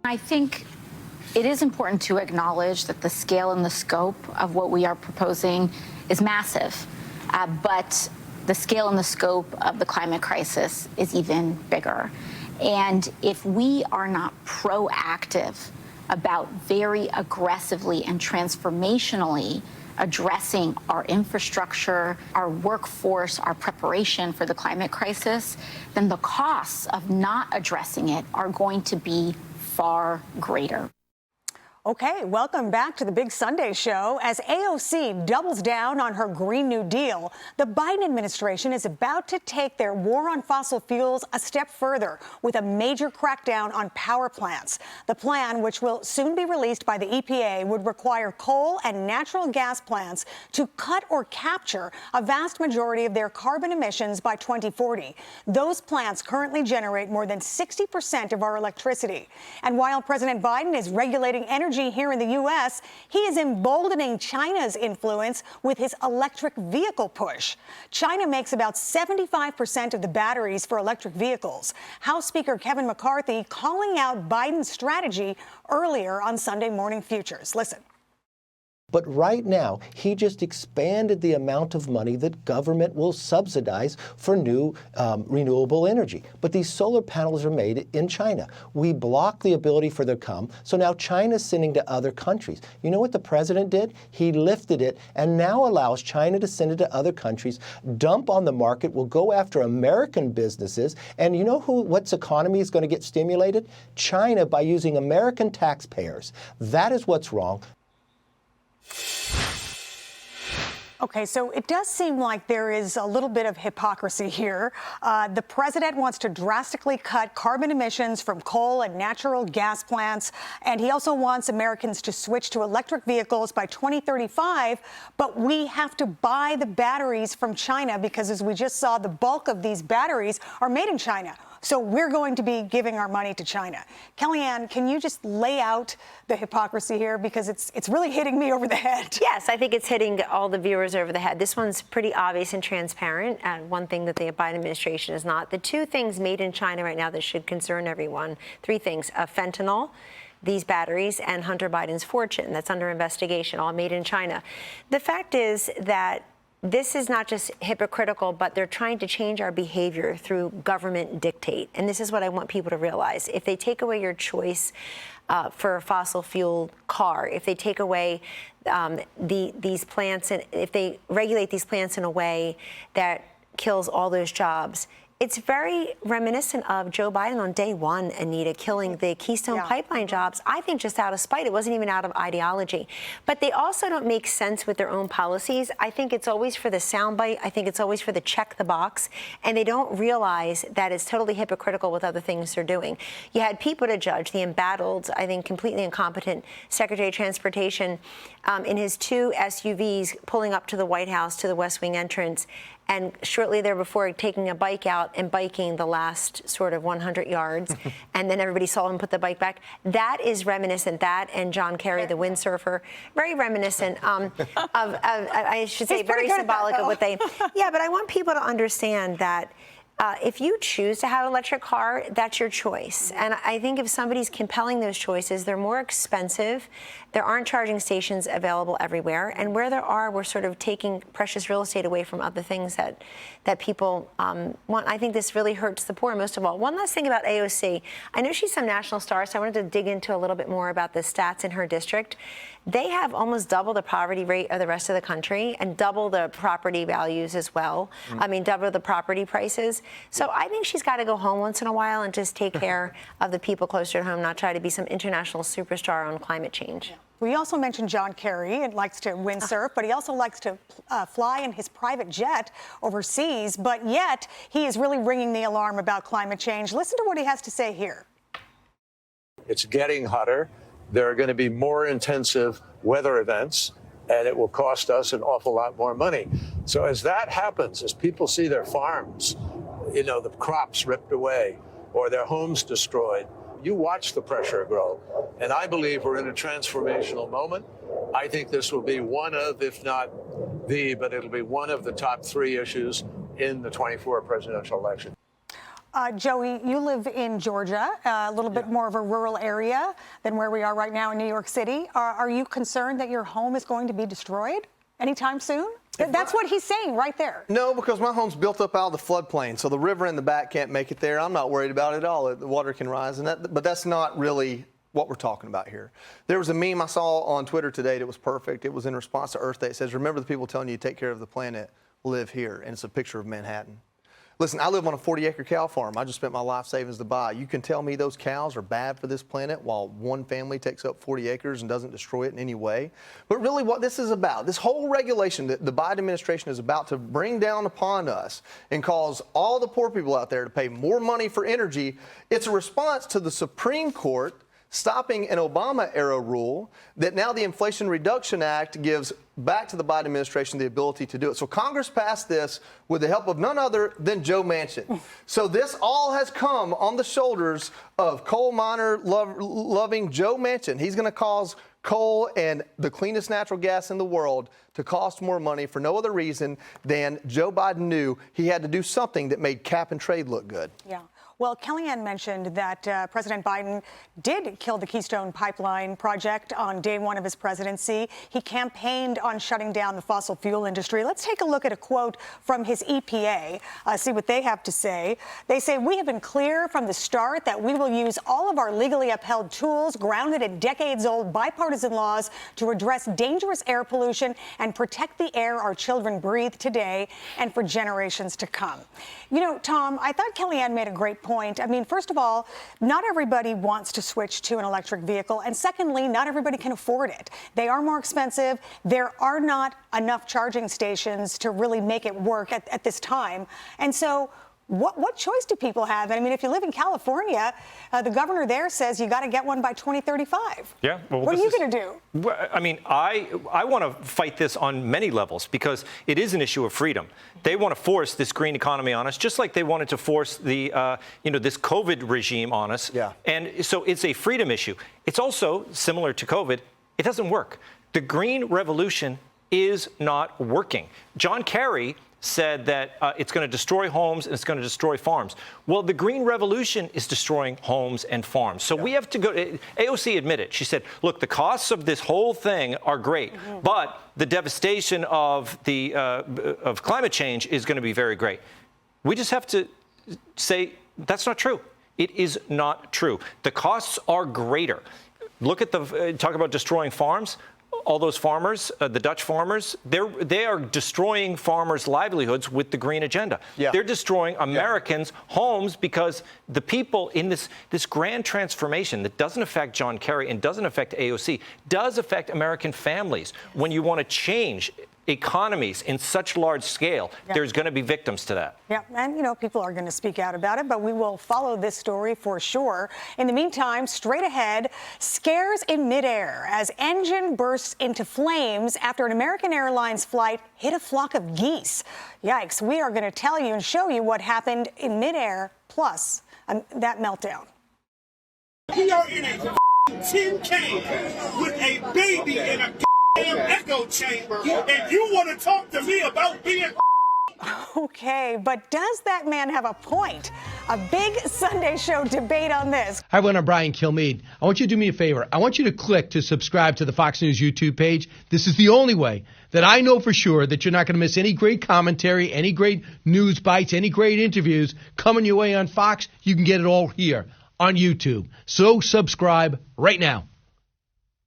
I think it is important to acknowledge that the scale and the scope of what we are proposing is massive, but the scale and the scope of the climate crisis is even bigger. And if we are not proactive about very aggressively and transformationally addressing our infrastructure, our workforce, our preparation for the climate crisis, then the costs of not addressing it are going to be far greater. Okay, welcome back to the Big Sunday Show. As AOC doubles down on her Green New Deal, the Biden administration is about to take their war on fossil fuels a step further with a major crackdown on power plants. The plan, which will soon be released by the EPA, would require coal and natural gas plants to cut or capture a vast majority of their carbon emissions by 2040. Those plants currently generate more than 60% of our electricity. And while President Biden is regulating energy here in the U.S., he is emboldening China's influence with his electric vehicle push. China makes about 75% of the batteries for electric vehicles. House Speaker Kevin McCarthy calling out Biden's strategy earlier on Sunday Morning Futures. Listen. But right now, he just expanded the amount of money that government will subsidize for new renewable energy. But these solar panels are made in China. We block the ability for them to come, so now China's sending to other countries. You know what the president did? He lifted it and now allows China to send it to other countries, dump on the market, will go after American businesses. And you know what's economy is going to get stimulated? China, by using American taxpayers. That is what's wrong. Okay, so it does seem like there is a little bit of hypocrisy here. The president wants to drastically cut carbon emissions from coal and natural gas plants, and he also wants Americans to switch to electric vehicles by 2035, but we have to buy the batteries from China because, as we just saw, the bulk of these batteries are made in China. So we're going to be giving our money to China. Kellyanne, can you just lay out the hypocrisy here? Because it's really hitting me over the head. Yes, I think it's hitting all the viewers over the head. This one's pretty obvious and transparent. And one thing that the Biden administration is not. The two things made in China right now that should concern everyone, three things: fentanyl, these batteries, and Hunter Biden's fortune that's under investigation, all made in China. The fact is that this is not just hypocritical, but they're trying to change our behavior through government dictate. And this is what I want people to realize. If they take away your choice for a fossil fuel car, if they take away these plants, and if they regulate these plants in a way that kills all those jobs, it's very reminiscent of Joe Biden on day one, Anita, killing the Keystone Pipeline jobs, I think just out of spite. It wasn't even out of ideology. But they also don't make sense with their own policies. I think it's always for the soundbite. I think it's always for the check the box. And they don't realize that it's totally hypocritical with other things they're doing. You had Pete Buttigieg, the embattled, I think completely incompetent Secretary of Transportation, in his two SUVs pulling up to the White House, to the West Wing entrance, and shortly there before taking a bike out and biking the last sort of 100 yards, and then everybody saw him put the bike back. That is reminiscent, that and John Kerry, the windsurfer, very reminiscent of I should say, very symbolic of what they, yeah, but I want people to understand that if you choose to have an electric car, that's your choice. And I think if somebody's compelling those choices, they're more expensive. There aren't charging stations available everywhere. And where there are, we're sort of taking precious real estate away from other things that people want. I think this really hurts the poor, most of all. One last thing about AOC. I know she's some national star, so I wanted to dig into a little bit more about the stats in her district. They have almost double the poverty rate of the rest of the country and double the property values as well. I mean, double the property prices. So I think she's got to go home once in a while and just take care of the people closer to home, not try to be some international superstar on climate change. We also mentioned John Kerry and likes to windsurf, but he also likes to fly in his private jet overseas. But yet he is really ringing the alarm about climate change. Listen to what he has to say here. It's getting hotter. There are going to be more intensive weather events, and it will cost us an awful lot more money. So as that happens, as people see their farms, you know, the crops ripped away or their homes destroyed, you watch the pressure grow. And I believe we're in a transformational moment. I think this will be one of, if not the, but it'll be one of the top three issues in the 24 presidential election. Joey, you live in Georgia, a little bit more of a rural area than where we are right now in New York City. Are you concerned that your home is going to be destroyed anytime soon? That's what he's saying right there. No, because my home's built up out of the floodplain, so the river in the back can't make it there. I'm not worried about it at all. The water can rise, but that's not really what we're talking about here. There was a meme I saw on Twitter today that was perfect. It was in response to Earth Day. It says, remember the people telling you to take care of the planet, live here. And it's a picture of Manhattan. Listen, I live on a 40-acre cow farm. I just spent my life savings to buy. You can tell me those cows are bad for this planet while one family takes up 40 acres and doesn't destroy it in any way. But really what this is about, this whole regulation that the Biden administration is about to bring down upon us and cause all the poor people out there to pay more money for energy, it's a response to the Supreme Court stopping an Obama-era rule that now the Inflation Reduction Act gives back to the Biden administration the ability to do it. So Congress passed this with the help of none other than Joe Manchin. So this all has come on the shoulders of coal miner loving Joe Manchin. He's going to cause coal and the cleanest natural gas in the world to cost more money for no other reason than Joe Biden knew he had to do something that made cap and trade look good. Yeah. Well, Kellyanne mentioned that President Biden did kill the Keystone Pipeline project on day one of his presidency. He campaigned on shutting down the fossil fuel industry. Let's take a look at a quote from his EPA, see what they have to say. They say, we have been clear from the start that we will use all of our legally upheld tools grounded in decades-old bipartisan laws to address dangerous air pollution and protect the air our children breathe today and for generations to come. You know, Tom, I thought Kellyanne made a great point. I mean, first of all, not everybody wants to switch to an electric vehicle. And secondly, not everybody can afford it. They are more expensive. There are not enough charging stations to really make it work at this time. And so what choice do people have? I mean, if you live in California, the governor there says you got to get one by 2035. Yeah. Well, what are you going to do? Well, I mean, I want to fight this on many levels because it is an issue of freedom. They want to force this green economy on us, just like they wanted to force the, this COVID regime on us. Yeah. And so it's a freedom issue. It's also similar to COVID. It doesn't work. The green revolution is not working. John Kerry said that it's going to destroy homes and it's going to destroy farms. Well, the green revolution is destroying homes and farms. So we have to go. AOC admitted. She said, look, the costs of this whole thing are great, but the devastation of the of climate change is going to be very great. We just have to say that's not true. It is not true. The costs are greater. Look at the talk about destroying farms. All those farmers, the Dutch farmers, they are destroying farmers' livelihoods with the green agenda. Yeah. They're destroying Americans' homes because the people in this grand transformation that doesn't affect John Kerry and doesn't affect AOC, does affect American families. When you want to change economies in such large scale, there's going to be victims to that. Yeah, and people are going to speak out about it, but we will follow this story for sure. In the meantime, straight ahead, scares in midair as engine bursts into flames after an American Airlines flight hit a flock of geese. Yikes, we are going to tell you and show you what happened in midair, plus that meltdown. We are in a tin can with a baby in a damn echo chamber, and you want to talk to me about being Okay, but does that man have a point? A big Sunday show debate on this. Hi, everyone. I'm Brian Kilmeade. I want you to do me a favor. I want you to click to subscribe to the Fox News YouTube page. This is the only way that I know for sure that you're not going to miss any great commentary, any great news bites, any great interviews coming your way on Fox. You can get it all here on YouTube. So subscribe right now.